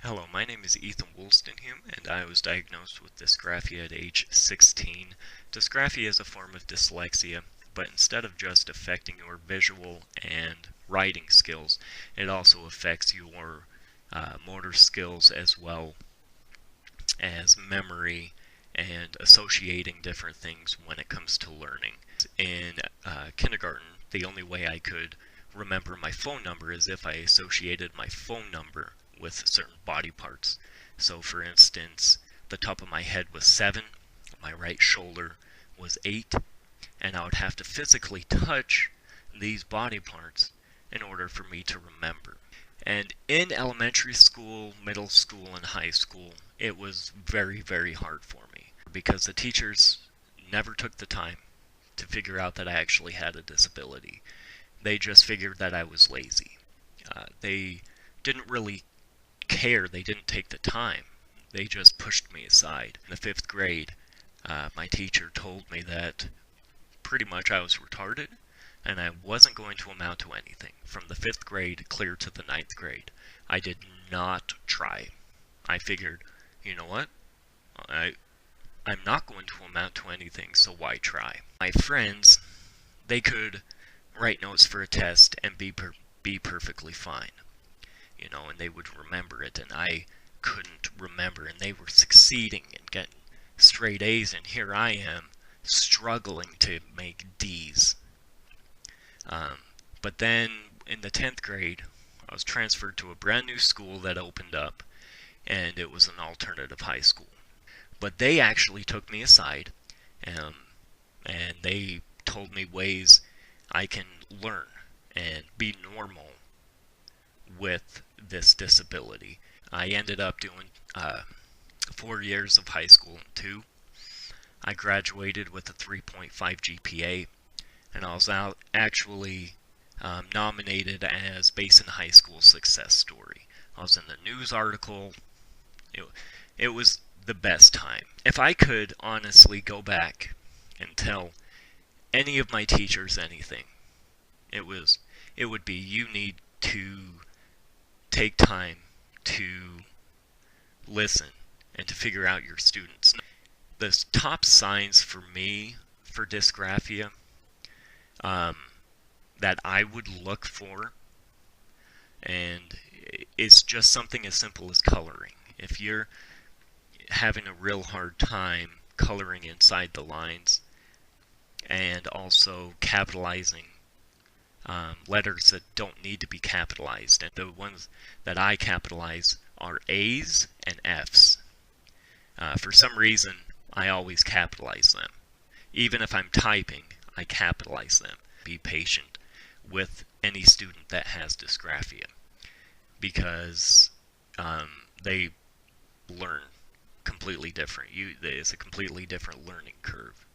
Hello, my name is Ethan Woolstenhume, and I was diagnosed with dysgraphia at age 16. Dysgraphia is a form of dyslexia, but instead of just affecting your visual and writing skills, it also affects your motor skills as well as memory and associating different things when it comes to learning. In kindergarten, the only way I could remember my phone number is if I associated my phone number with certain body parts. So for instance, the top of my head was 7, my right shoulder was 8, and I would have to physically touch these body parts in order for me to remember. And in elementary school, middle school, and high school, it was very, very hard for me because the teachers never took the time to figure out that I actually had a disability. They just figured that I was lazy. They didn't really care. They didn't take the time. They just pushed me aside. In the 5th grade, my teacher told me that pretty much I was retarded and I wasn't going to amount to anything. From the 5th grade clear to the 9th grade, I did not try. I figured, you know what? I'm not going to amount to anything, so why try? My friends, they could write notes for a test and be perfectly fine, and they would remember it, and I couldn't remember, and they were succeeding and getting straight A's, and here I am struggling to make D's. But then in the 10th grade, I was transferred to a brand new school that opened up, and it was an alternative high school. But they actually took me aside, and they told me ways I can learn and be normal with this disability. I ended up doing 4 years of high school in 2. I graduated with a 3.5 GPA, and I was actually nominated as Basin High School Success Story. I was in the news article. It was the best time. If I could honestly go back and tell any of my teachers anything, it would be, you need to take time to listen and to figure out your students. The top signs for me for dysgraphia that I would look for, and it's just something as simple as coloring. If you're having a real hard time coloring inside the lines and also capitalizing letters that don't need to be capitalized, and the ones that I capitalize are A's and F's. For some reason, I always capitalize them. Even if I'm typing, I capitalize them. Be patient with any student that has dysgraphia, because they learn completely different. It's a completely different learning curve.